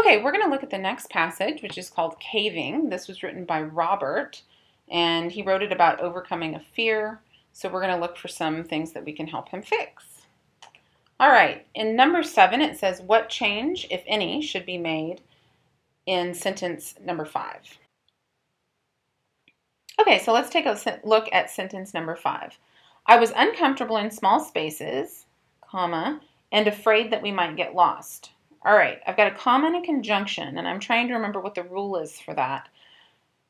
Okay, we're going to look at the next passage, which is called Caving. This was written by Robert, and he wrote it about overcoming a fear. So we're going to look for some things that we can help him fix. All right, in number 7, it says, what change, if any, should be made in sentence number 5? Okay, so let's take a look at sentence number 5. I was uncomfortable in small spaces, comma, and afraid that we might get lost. All right, I've got a comma and a conjunction, and I'm trying to remember what the rule is for that.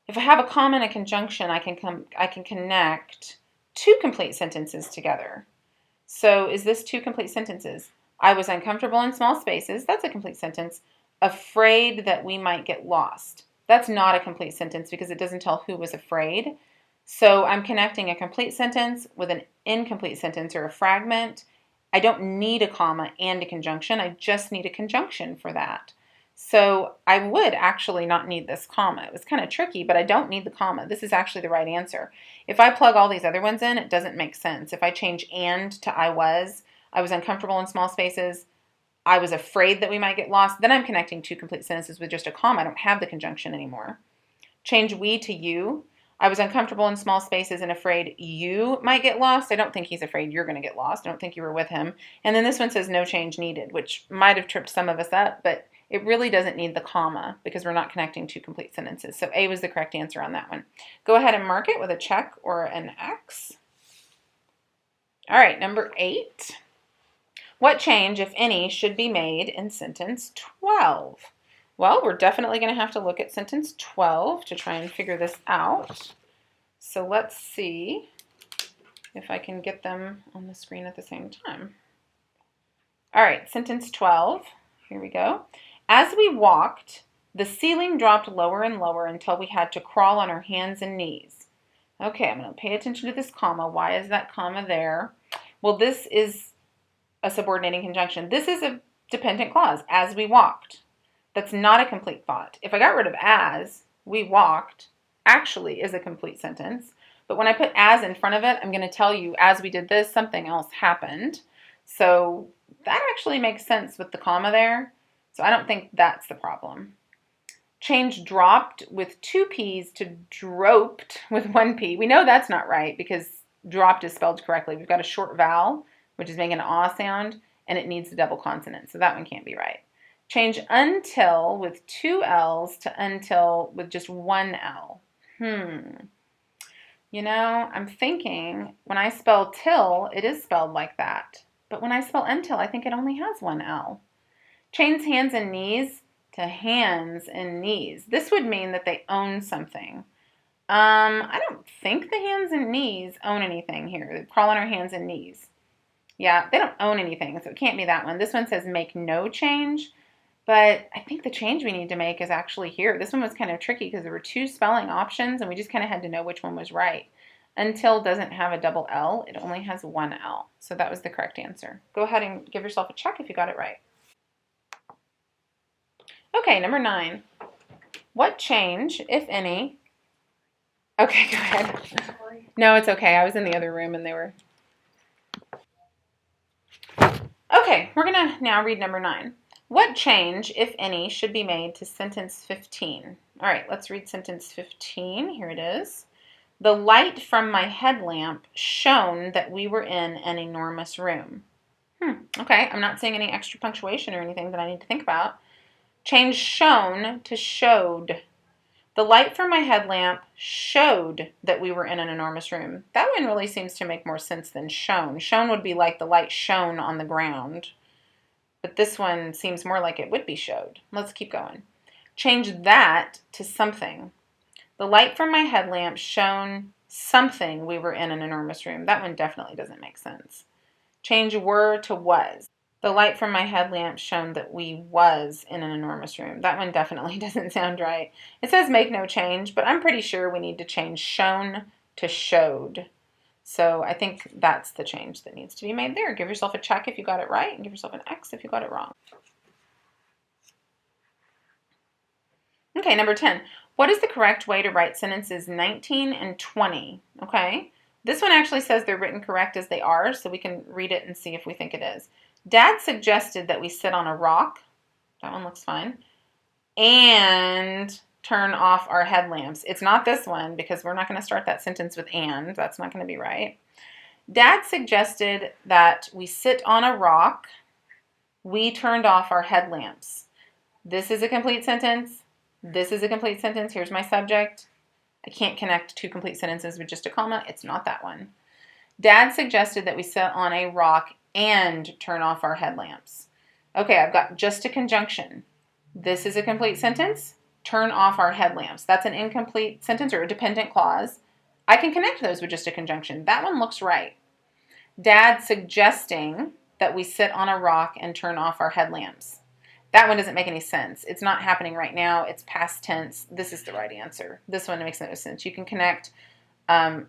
If I have a comma and a conjunction, I can connect two complete sentences together. So is this two complete sentences? I was uncomfortable in small spaces. That's a complete sentence. Afraid that we might get lost. That's not a complete sentence because it doesn't tell who was afraid. So I'm connecting a complete sentence with an incomplete sentence or a fragment. I don't need a comma and a conjunction. I just need a conjunction for that. So I would actually not need this comma. It was kind of tricky, but I don't need the comma. This is actually the right answer. If I plug all these other ones in, it doesn't make sense. If I change and to I was uncomfortable in small spaces, I was afraid that we might get lost, then I'm connecting two complete sentences with just a comma. I don't have the conjunction anymore. Change we to you. I was uncomfortable in small spaces and afraid you might get lost. I don't think he's afraid you're going to get lost. I don't think you were with him. And then this one says no change needed, which might have tripped some of us up, but it really doesn't need the comma because we're not connecting two complete sentences. So A was the correct answer on that one. Go ahead and mark it with a check or an X. All right, number 8. What change, if any, should be made in sentence 12? Well, we're definitely going to have to look at sentence 12 to try and figure this out. So let's see if I can get them on the screen at the same time. All right, sentence 12. Here we go. As we walked, the ceiling dropped lower and lower until we had to crawl on our hands and knees. Okay, I'm going to pay attention to this comma. Why is that comma there? Well, this is a subordinating conjunction. This is a dependent clause, as we walked. That's not a complete thought. If I got rid of as, we walked, actually is a complete sentence. But when I put as in front of it, I'm going to tell you, as we did this, something else happened. So that actually makes sense with the comma there. So I don't think that's the problem. Change dropped with 2 P's to droped with 1 P. We know that's not right because dropped is spelled correctly. We've got a short vowel, which is making an ah sound, and it needs a double consonant. So that one can't be right. Change until with 2 L's to until with just 1 L. You know, I'm thinking when I spell till, it is spelled like that. But when I spell until, I think it only has 1 L. Change hands and knees to hands and knees. This would mean that they own something. I don't think the hands and knees own anything here. They crawl on our hands and knees. Yeah, they don't own anything, so it can't be that one. This one says make no change, but I think the change we need to make is actually here. This one was kind of tricky because there were 2 spelling options, and we just kind of had to know which one was right. Until doesn't have a double L. It only has 1 L, so that was the correct answer. Go ahead and give yourself a check if you got it right. Okay, number 9. What change, if any... Okay, go ahead. No, it's okay. I was in the other room and they were... Okay, we're going to now read number 9. What change, if any, should be made to sentence 15? All right, let's read sentence 15. Here it is. The light from my headlamp shone that we were in an enormous room. Okay, I'm not seeing any extra punctuation or anything that I need to think about. Change shone to showed. The light from my headlamp showed that we were in an enormous room. That one really seems to make more sense than shone. Shone would be like the light shone on the ground. But this one seems more like it would be showed. Let's keep going. Change that to something. The light from my headlamp shone something we were in an enormous room. That one definitely doesn't make sense. Change were to was. The light from my headlamp shone that we was in an enormous room. That one definitely doesn't sound right. It says make no change, but I'm pretty sure we need to change shone to showed. So I think that's the change that needs to be made there. Give yourself a check if you got it right, and give yourself an X if you got it wrong. Okay, number 10. What is the correct way to write sentences 19 and 20? Okay, this one actually says they're written correct as they are, so we can read it and see if we think it is. Dad suggested that we sit on a rock. That one looks fine. and turn off our headlamps. It's not this one because we're not going to start that sentence with and. That's not going to be right. Dad suggested that we sit on a rock. We turned off our headlamps. This is a complete sentence. This is a complete sentence. Here's my subject. I can't connect two complete sentences with just a comma. It's not that one. Dad suggested that we sit on a rock and turn off our headlamps. Okay, I've got just a conjunction. This is a complete sentence. Turn off our headlamps. That's an incomplete sentence or a dependent clause. I can connect those with just a conjunction. That one looks right. Dad suggesting that we sit on a rock and turn off our headlamps. That one doesn't make any sense. It's not happening right now. It's past tense. This is the right answer. This one makes no sense. You can connect a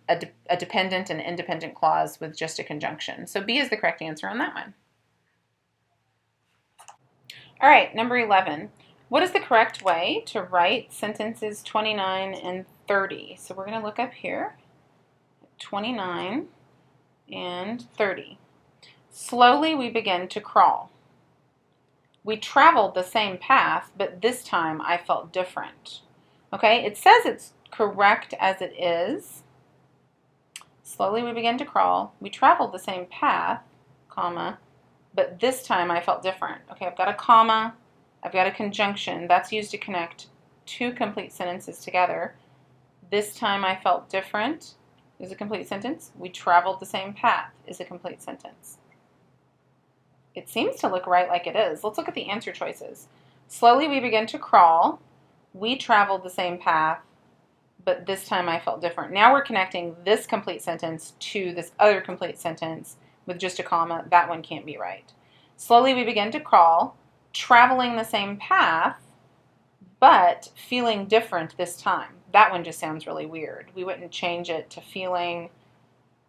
dependent and independent clause with just a conjunction. So B is the correct answer on that one. All right, number 11. What is the correct way to write sentences 29 and 30? So we're going to look up here, 29 and 30. Slowly we begin to crawl. We traveled the same path, but this time I felt different. Okay, it says it's correct as it is. Slowly we began to crawl. We traveled the same path, comma, but this time I felt different. Okay, I've got a comma, I've got a conjunction. That's used to connect two complete sentences together. This time I felt different is a complete sentence. We traveled the same path is a complete sentence. It seems to look right like it is. Let's look at the answer choices. Slowly we began to crawl. We traveled the same path, but this time I felt different. Now we're connecting this complete sentence to this other complete sentence with just a comma. That one can't be right. Slowly we began to crawl, traveling the same path, but feeling different this time. That one just sounds really weird. We wouldn't change it to feeling.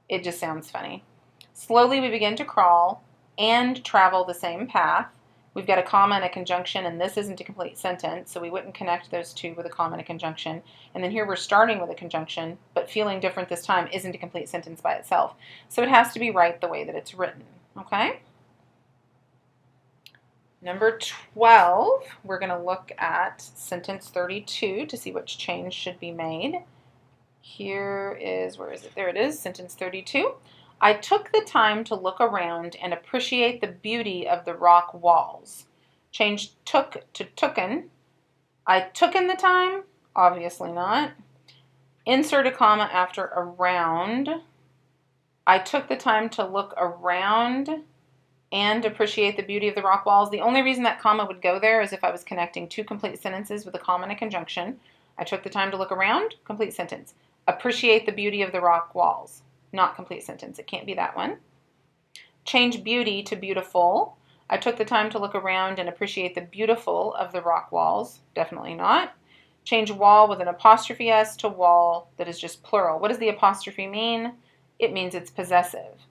It just sounds funny. Slowly we begin to crawl and travel the same path. We've got a comma and a conjunction, and this isn't a complete sentence, so we wouldn't connect those two with a comma and a conjunction. And then here we're starting with a conjunction, but feeling different this time isn't a complete sentence by itself. So it has to be right the way that it's written, okay? Number 12, we're going to look at sentence 32 to see which change should be made. Here is, where is it? There it is, sentence 32. I took the time to look around and appreciate the beauty of the rock walls. Change took to tooken. I took in the time? Obviously not. Insert a comma after around. I took the time to look around and appreciate the beauty of the rock walls. The only reason that comma would go there is if I was connecting two complete sentences with a comma and a conjunction. I took the time to look around, complete sentence. Appreciate the beauty of the rock walls. Not complete sentence. It can't be that one. Change beauty to beautiful. I took the time to look around and appreciate the beautiful of the rock walls. Definitely not. Change wall with an apostrophe S to wall that is just plural. What does the apostrophe mean? It means it's possessive.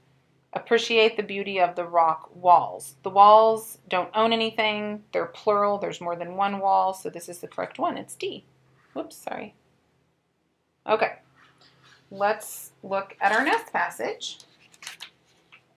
Appreciate the beauty of the rock walls. The walls don't own anything. They're plural. There's more than one wall, so this is the correct one. It's D. Whoops, sorry. Okay. Let's look at our next passage.